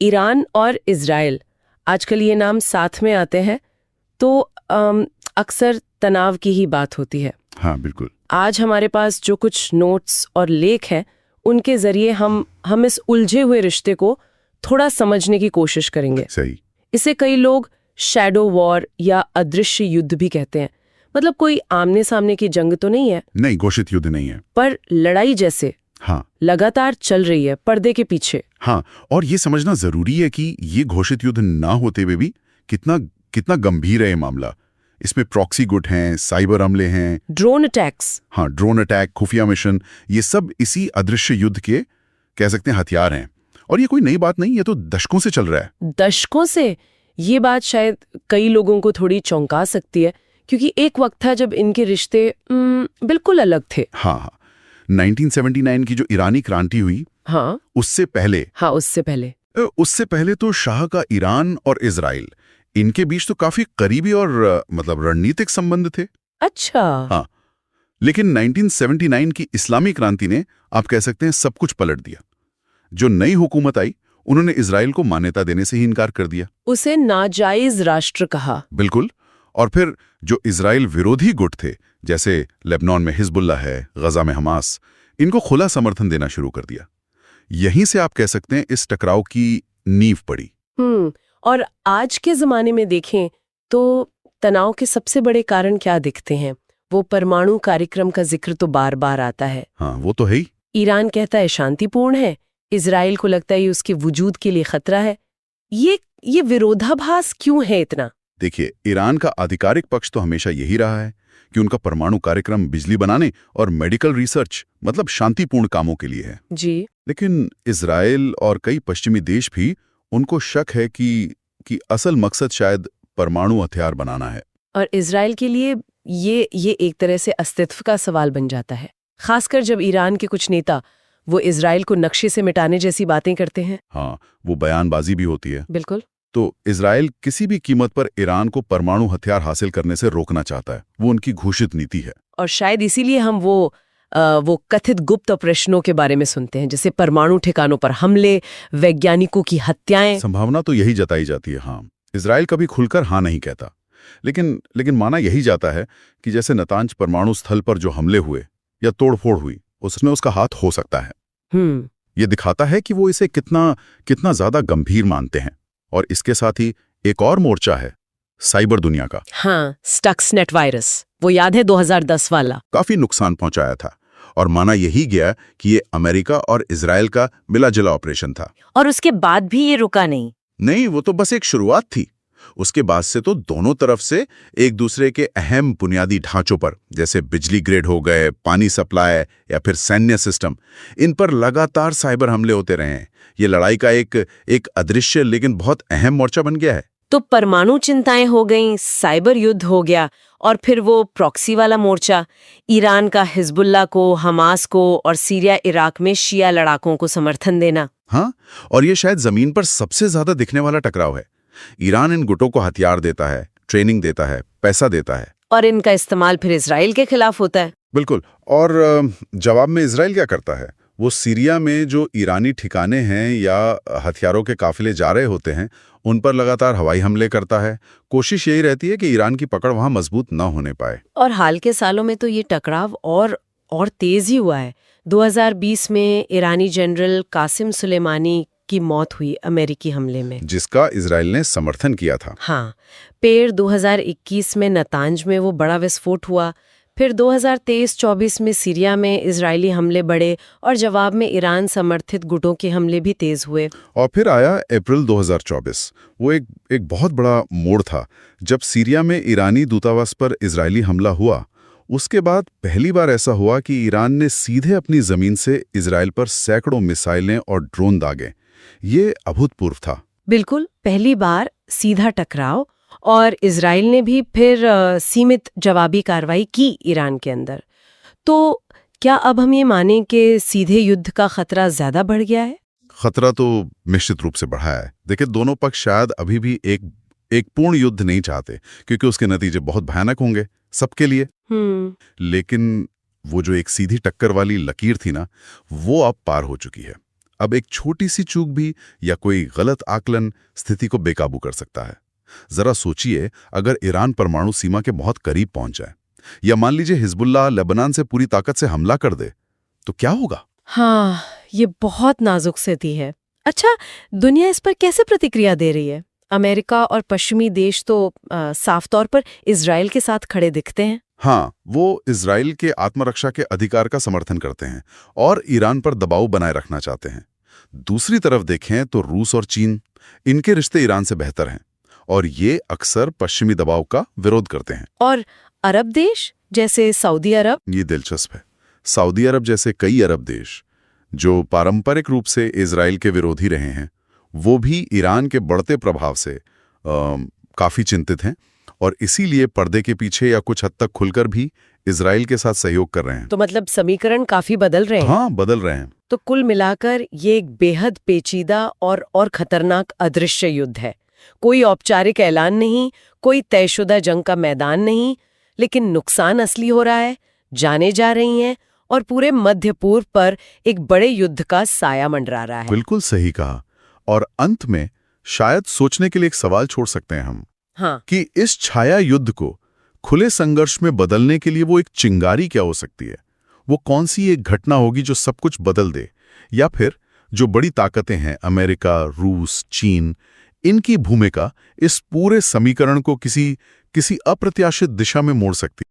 Iran और Israel, आजकल ये नाम साथ में आते हैं तो अक्सर तनाव की ही बात होती है। हाँ बिल्कुल। आज हमारे पास जो कुछ नोट्स और लेख हैं उनके जरिए हम इस उलझे हुए रिश्ते को थोड़ा समझने की कोशिश करेंगे। सही। इसे कई लोग शैडो वॉर या अदृश्य युद्ध भी कहते हैं। मतलब कोई आमने सामने की जंग तो नहीं है, नहीं, घोषित युद्ध नहीं है, पर लड़ाई जैसे हाँ लगातार चल रही है पर्दे के पीछे। हाँ, और ये समझना जरूरी है कि ये घोषित युद्ध ना होते हुए भी कितना कितना गंभीर है ये मामला। इसमें प्रॉक्सी गुट हैं, साइबर हमले हैं, ड्रोन अटैक्स। हाँ, ड्रोन अटैक, खुफिया मिशन, ये सब इसी अदृश्य युद्ध के कह सकते हैं हथियार हैं। और ये कोई नई बात नहीं, ये तो दशकों से चल रहा है। दशकों से? ये बात शायद कई लोगों को थोड़ी चौंका सकती है, क्योंकि एक वक्त था जब इनके रिश्ते बिल्कुल अलग थे। हाँ हाँ, 1979 की जो ईरानी क्रांति हुई, हाँ उससे पहले उससे पहले तो शाह का ईरान और इजराइल, इनके बीच तो काफी करीबी और मतलब रणनीतिक संबंध थे। अच्छा। हाँ, लेकिन 1979 की इस्लामी क्रांति ने, आप कह सकते हैं, सब कुछ पलट दिया। जो नई हुकूमत आई, उन्होंने इजराइल को मान्यता देने से ही इनकार कर दिया। उसे नाजायज राष्ट्र कहा। बिल्कुल। और फिर जो इजराइल विरोधी गुट थे, जैसे लेबनान में हिजबुल्ला है, गजा में हमास, इनको खुला समर्थन देना शुरू कर दिया। यहीं से आप कह सकते हैं इस टकराव की नींव पड़ी। और आज के जमाने में देखें तो तनाव के सबसे बड़े कारण क्या दिखते हैं? वो परमाणु कार्यक्रम का जिक्र तो बार बार आता है। हाँ, वो तो है ही। ईरान कहता है शांतिपूर्ण है, इजराइल को लगता है ये उसके वजूद के लिए खतरा है। ये विरोधाभास क्यों है इतना? देखिए, ईरान का आधिकारिक पक्ष तो हमेशा यही रहा है कि उनका परमाणु कार्यक्रम बिजली बनाने और मेडिकल रिसर्च, मतलब शांतिपूर्ण कामों के लिए है जी। लेकिन इजराइल और कई पश्चिमी देश भी, उनको शक है कि असल मकसद शायद परमाणु हथियार बनाना है। और इजराइल के लिए ये एक तरह से अस्तित्व का सवाल बन जाता है, खासकर जब ईरान के कुछ नेता वो इजराइल को नक्शे से मिटाने जैसी बातें करते हैं। हाँ, वो बयानबाजी भी होती है। बिल्कुल। तो इजराइल किसी भी कीमत पर ईरान को परमाणु हथियार हासिल करने से रोकना चाहता है, वो उनकी घोषित नीति है। और शायद इसीलिए हम वो कथित गुप्त ऑपरेशनों के बारे में सुनते हैं, जैसे परमाणु ठिकानों पर हमले, वैज्ञानिकों की हत्याएं। संभावना तो यही जताई जाती है। हाँ, इजराइल कभी खुलकर हाँ नहीं कहता, लेकिन माना यही जाता है कि जैसे नतांज परमाणु स्थल पर जो हमले हुए या तोड़फोड़ हुई, उसमें उसका हाथ हो सकता है। ये दिखाता है कि वो इसे कितना ज्यादा गंभीर मानते हैं। और इसके साथ ही एक और मोर्चा है, साइबर दुनिया का। हाँ, स्टक्सनेट वायरस, वो याद है 2010 वाला? काफी नुकसान पहुंचाया था और माना यही गया कि ये अमेरिका और इजराइल का मिला-जुला ऑपरेशन था। और उसके बाद भी ये रुका नहीं? वो तो बस एक शुरुआत थी। उसके बाद से तो दोनों तरफ से एक दूसरे के अहम बुनियादी ढांचों पर, जैसे बिजली ग्रिड हो गए, पानी सप्लाई या फिर सैन्य सिस्टम, इन पर लगातार साइबर हमले होते रहे हैं। ये लड़ाई का एक अदृश्य लेकिन बहुत अहम मोर्चा बन गया है। तो परमाणु चिंताएं हो गईं, साइबर युद्ध हो गया, और फिर वो प्रॉक्सी वाला मोर्चा, ईरान का हिजबुल्ला को, हमास को और सीरिया इराक में शिया लड़ाकों को समर्थन देना। हाँ, और ये शायद जमीन पर सबसे ज्यादा दिखने वाला टकराव है। ईरान इन गुटों को हथियार देता है, ट्रेनिंग देता है, पैसा देता है, और इनका इस्तेमाल फिर इजराइल के खिलाफ होता है। बिल्कुल। और जवाब में इजराइल क्या करता है? वो सीरिया में जो ईरानी ठिकाने हैं या हथियारों के काफिले जा रहे होते हैं, उन पर लगातार हवाई हमले करता है। कोशिश यही रहती है कि ईरान की पकड़ वहां मजबूत न होने पाए। और हाल के सालों में तो ये टकराव और तेज ही हुआ है। 2020 में ईरानी जनरल कासिम सुलेमानी की मौत हुई अमेरिकी हमले में, जिसका इजराइल ने समर्थन किया था। हाँ, फिर 2021 में नतांज में वो बड़ा विस्फोट हुआ। फिर 2023-24 में सीरिया में इजरायली हमले बढ़े और जवाब में ईरान समर्थित गुटों के हमले भी तेज हुए। और फिर आया अप्रैल 2024। वो एक बहुत बड़ा मोड़ था, जब सीरिया में ईरानी दूतावास पर इजरायली हमला हुआ। उसके बाद पहली बार ऐसा हुआ कि ईरान ने सीधे अपनी जमीन से इजराइल पर सैकड़ों मिसाइलें और ड्रोन दागे। ये अभूतपूर्व था। बिल्कुल, पहली बार सीधा टकराव, और इजराइल ने भी फिर सीमित जवाबी कार्रवाई की ईरान के अंदर। तो क्या अब हम ये मानें कि सीधे युद्ध का खतरा ज्यादा बढ़ गया है? खतरा तो निश्चित रूप से बढ़ा है। देखिए, दोनों पक्ष शायद अभी भी एक पूर्ण युद्ध नहीं चाहते, क्योंकि उसके नतीजे बहुत भयानक होंगे सबके लिए। लेकिन वो जो एक सीधी टक्कर वाली लकीर थी ना, वो अब पार हो चुकी है। अब एक छोटी सी चूक भी या कोई गलत आकलन स्थिति को बेकाबू कर सकता है। जरा सोचिए, अगर ईरान परमाणु सीमा के बहुत करीब पहुंच जाए, या मान लीजिए हिजबुल्लाह लेबनान से पूरी ताकत से हमला कर दे, तो क्या होगा? हाँ, ये बहुत नाजुक स्थिति है। अच्छा, दुनिया इस पर कैसे प्रतिक्रिया दे रही है? अमेरिका और पश्चिमी देश तो साफ तौर पर इजराइल के साथ खड़े दिखते हैं। हाँ, वो इजराइल के आत्मरक्षा के अधिकार का समर्थन करते हैं और ईरान पर दबाव बनाए रखना चाहते हैं। दूसरी तरफ देखें तो रूस और चीन, इनके रिश्ते ईरान से बेहतर हैं और ये अक्सर पश्चिमी दबाव का विरोध करते हैं। और अरब देश जैसे सऊदी अरब? ये दिलचस्प है। सऊदी अरब जैसे कई अरब देश जो पारंपरिक रूप से इजराइल के विरोधी रहे हैं, वो भी ईरान के बढ़ते प्रभाव से काफी चिंतित हैं और इसीलिए पर्दे के पीछे या कुछ हद तक खुलकर भी इजराइल के साथ सहयोग कर रहे हैं। तो मतलब समीकरण काफी बदल रहे हैं। हाँ, बदल रहे हैं। तो कुल मिलाकर ये एक बेहद पेचीदा और खतरनाक अदृश्य युद्ध है। कोई औपचारिक ऐलान नहीं, कोई तयशुदा जंग का मैदान नहीं, लेकिन नुकसान असली हो रहा है, जाने जा रही हैं और पूरे मध्य पूर्व पर एक बड़े युद्ध का साया मंडरा रहा है। बिल्कुल सही कहा। और अंत में शायद सोचने के लिए एक सवाल छोड़ सकते हैं हम, हाँ, कि इस छाया युद्ध को खुले संघर्ष में बदलने के लिए वो एक चिंगारी क्या हो सकती है? वो कौन सी एक घटना होगी जो सब कुछ बदल दे? या फिर जो बड़ी ताकतें हैं, अमेरिका, रूस, चीन, इनकी भूमिका इस पूरे समीकरण को किसी अप्रत्याशित दिशा में मोड़ सकती है?